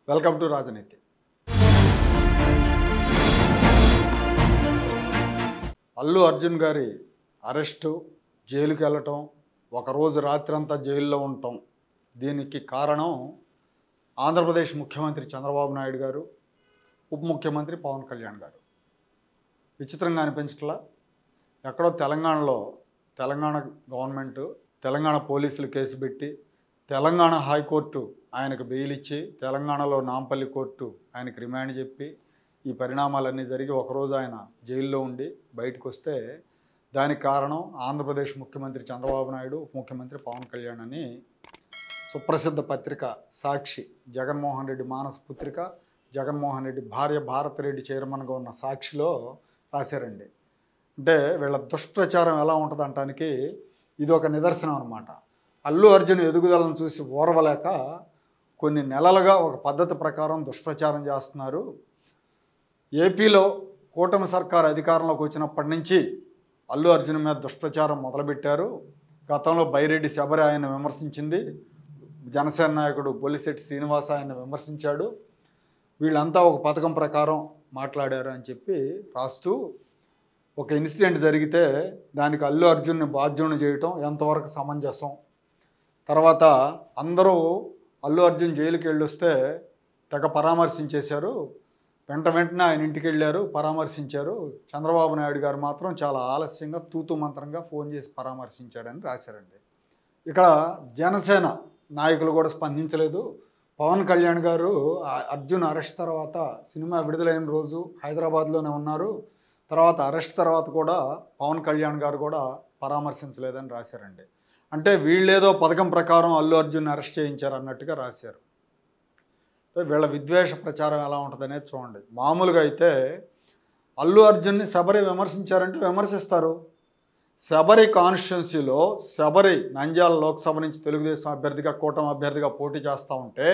Welcome to రాజనీతి. అల్లు అర్జున్ గారి arrest, జైలుకి వెళ్ళటం, ఒకరోజు రాత్రంతా జైల్లో ఉండటం, దీనికి కారణం ఆంధ్రప్రదేశ్ ముఖ్యమంత్రి చంద్రబాబు నాయుడు గారు, ఉప ముఖ్యమంత్రి పవన్ కళ్యాణ్ గారు. విచిత్రంగా అనిపించట్లా? ఎక్కడో తెలంగాణ గవర్నమెంటు, తెలంగాణ పోలీసులు కేసు పెట్టి, తెలంగాణ హైకోర్టు ఆయనకు బెయిల్ ఇచ్చి, తెలంగాణలో నాంపల్లి కోర్టు ఆయనకు రిమాండ్ చెప్పి, ఈ పరిణామాలన్నీ జరిగి ఒకరోజు ఆయన జైల్లో ఉండి బయటకు వస్తే దానికి కారణం ఆంధ్రప్రదేశ్ ముఖ్యమంత్రి చంద్రబాబు నాయుడు, ఉప ముఖ్యమంత్రి పవన్ కళ్యాణ్ అని సుప్రసిద్ధ పత్రిక సాక్షి, జగన్మోహన్ రెడ్డి మానస పుత్రిక, జగన్మోహన్ రెడ్డి భార్య భారతిరెడ్డి చైర్మన్గా ఉన్న సాక్షిలో రాశారండి. అంటే వీళ్ళ దుష్ప్రచారం ఎలా ఉంటుంది అంటానికి ఇది ఒక నిదర్శనం అనమాట. అల్లు అర్జున్ ఎదుగుదలను చూసి ఓర్వలేక కొన్ని నెలలుగా ఒక పద్ధతి ప్రకారం దుష్ప్రచారం చేస్తున్నారు. ఏపీలో కూటమి సర్కారు అధికారంలోకి వచ్చినప్పటి నుంచి అల్లు అర్జున్ మీద దుష్ప్రచారం మొదలుపెట్టారు. గతంలో బైరెడ్డి శబరి ఆయన విమర్శించింది, జనసేన నాయకుడు బొలిశెట్టి శ్రీనివాస్ ఆయన విమర్శించాడు. వీళ్ళంతా ఒక పథకం ప్రకారం మాట్లాడారు అని చెప్పి రాస్తూ, ఒక ఇన్సిడెంట్ జరిగితే దానికి అల్లు అర్జున్ని బాధ్యుని చేయటం ఎంతవరకు సమంజసం, తర్వాత అందరూ అల్లు అర్జున్ జైలుకి వెళ్ళొస్తే తెగ పరామర్శించేశారు, వెంటనే ఆయన ఇంటికి వెళ్ళారు, పరామర్శించారు. చంద్రబాబు నాయుడు గారు మాత్రం చాలా ఆలస్యంగా తూతూ మంత్రంగా ఫోన్ చేసి పరామర్శించాడని రాశారండి. ఇక్కడ జనసేన నాయకులు కూడా స్పందించలేదు. పవన్ కళ్యాణ్ గారు అర్జున్ అరెస్ట్ తర్వాత సినిమా విడుదలైన రోజు హైదరాబాద్లోనే ఉన్నారు, తర్వాత అరెస్ట్ తర్వాత కూడా పవన్ కళ్యాణ్ గారు కూడా పరామర్శించలేదని రాశారండి. అంటే వీళ్ళేదో పథకం ప్రకారం అల్లు అర్జున్ అరెస్ట్ చేయించారు అన్నట్టుగా రాశారు. వీళ్ళ విద్వేష ప్రచారం ఎలా ఉంటుందనేది చూడండి. మామూలుగా అయితే అల్లు అర్జున్ని శబరి విమర్శించారంటే విమర్శిస్తారు. శబరి కాన్స్టిట్యున్సీలో శబరి నంద్యాల లోక్సభ నుంచి తెలుగుదేశం అభ్యర్థిగా, కూటమి అభ్యర్థిగా పోటీ చేస్తూ ఉంటే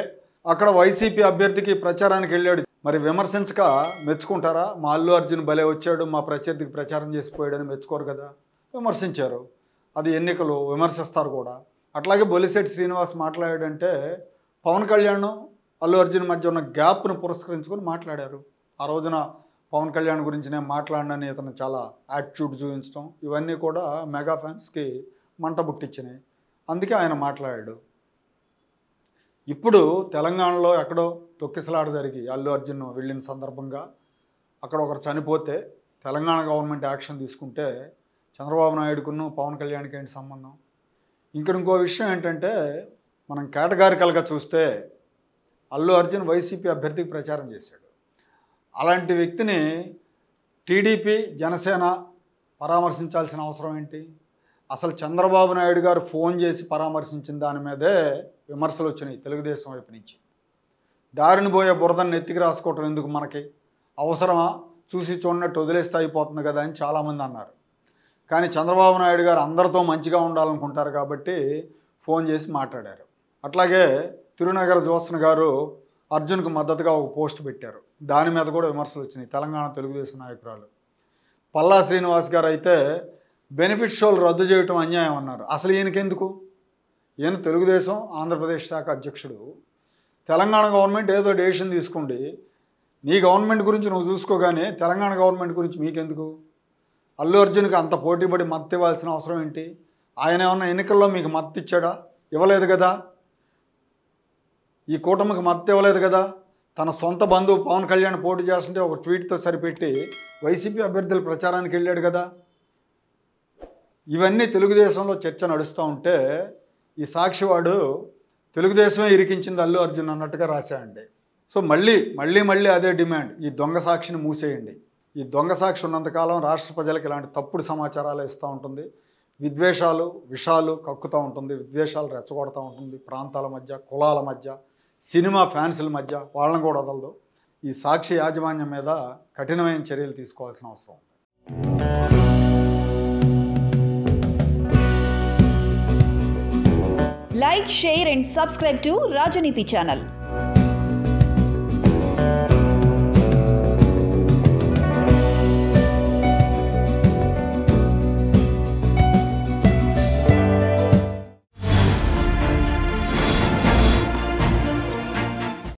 అక్కడ వైసీపీ అభ్యర్థికి ప్రచారానికి వెళ్ళాడు. మరి విమర్శించక మెచ్చుకుంటారా? మా అల్లు అర్జున్ భలే వచ్చాడు, మా ప్రత్యర్థికి ప్రచారం చేసిపోయాడని మెచ్చుకోరు కదా. విమర్శించారు, అది ఎన్నికలు, విమర్శిస్తారు కూడా. అట్లాగే బొలిశెట్టి శ్రీనివాస్ మాట్లాడాడంటే పవన్ కళ్యాణ్ అల్లు అర్జున్ మధ్య ఉన్న గ్యాప్ను పురస్కరించుకొని మాట్లాడారు. ఆ రోజున పవన్ కళ్యాణ్ గురించి నేను మాట్లాడినని ఇతను చాలా యాటిట్యూడ్ చూపించడం, ఇవన్నీ కూడా మెగా ఫ్యాన్స్కి మంట బుట్టించినాయి. అందుకే ఆయన మాట్లాడాడు. ఇప్పుడు తెలంగాణలో ఎక్కడో తొక్కిసలాట జరిగి అల్లు అర్జున్ వెళ్ళిన సందర్భంగా అక్కడ ఒకరు చనిపోతే తెలంగాణ గవర్నమెంట్ యాక్షన్ తీసుకుంటే చంద్రబాబు నాయుడుకును పవన్ కళ్యాణ్కి ఏంటి సంబంధం? ఇంకో విషయం ఏంటంటే, మనం కేటగారికల్గా చూస్తే అల్లు అర్జున్ వైసీపీ అభ్యర్థికి ప్రచారం చేశాడు. అలాంటి వ్యక్తిని టీడీపీ, జనసేన పరామర్శించాల్సిన అవసరం ఏంటి? అసలు చంద్రబాబు నాయుడు గారు ఫోన్ చేసి పరామర్శించిన దాని మీదే విమర్శలు వచ్చినాయి తెలుగుదేశం వైపు నుంచి. దారిని పోయే బురదను నెత్తికి రాసుకోవటం ఎందుకు మనకి? అవసరమా? చూసి చూడనట్టు వదిలేస్తే అయిపోతుంది కదా అని చాలామంది అన్నారు. కానీ చంద్రబాబు నాయుడు గారు అందరితో మంచిగా ఉండాలనుకుంటారు కాబట్టి ఫోన్ చేసి మాట్లాడారు. అట్లాగే తిరునగర జ్యోత్స్న గారు అర్జున్కు మద్దతుగా ఒక పోస్ట్ పెట్టారు. దాని మీద కూడా విమర్శలు వచ్చినాయి. తెలంగాణ తెలుగుదేశం నాయకురాలు పల్లా శ్రీనివాస్ గారు అయితే బెనిఫిట్ షోలు రద్దు చేయటం అన్యాయం అన్నారు. అసలు ఈయనకెందుకు? ఈయన తెలుగుదేశం ఆంధ్రప్రదేశ్ శాఖ అధ్యక్షుడు. తెలంగాణ గవర్నమెంట్ ఏదో డెసిషన్ తీసుకోండి, నీ గవర్నమెంట్ గురించి నువ్వు చూసుకోగానే తెలంగాణ గవర్నమెంట్ గురించి మీకెందుకు? అల్లు అర్జున్కి అంత పోటీపడి మద్దతు ఇవ్వాల్సిన అవసరం ఏంటి? ఆయన ఏమన్నా ఎన్నికల్లో మీకు మద్దతు ఇచ్చాడా? ఇవ్వలేదు కదా. ఈ కూటమికి మద్దతు ఇవ్వలేదు కదా. తన సొంత బంధువు పవన్ కళ్యాణ్ పోటీ చేస్తుంటే ఒక ట్వీట్తో సరిపెట్టి వైసీపీ అభ్యర్థుల ప్రచారానికి వెళ్ళాడు కదా. ఇవన్నీ తెలుగుదేశంలో చర్చ నడుస్తూ ఉంటే ఈ సాక్షివాడు తెలుగుదేశమే ఇరికించింది అల్లు అర్జున్ అన్నట్టుగా రాశాడండి. సో మళ్ళీ అదే డిమాండ్, ఈ దొంగ సాక్షిని మూసేయండి. ఈ దొంగ సాక్షి ఉన్నంతకాలం రాష్ట్ర ప్రజలకు ఇలాంటి తప్పుడు సమాచారాలు ఇస్తూ ఉంటుంది, విద్వేషాలు విషాలు కక్కుతూ ఉంటుంది, విద్వేషాలు రెచ్చగొడుతూ ఉంటుంది, ప్రాంతాల మధ్య, కులాల మధ్య, సినిమా ఫ్యాన్స్ల మధ్య. వాళ్ళని కూడా వదలదు. ఈ సాక్షి యాజమాన్యం మీద కఠినమైన చర్యలు తీసుకోవాల్సిన అవసరం ఉంది. Like, share and subscribe to Rajaniti channel.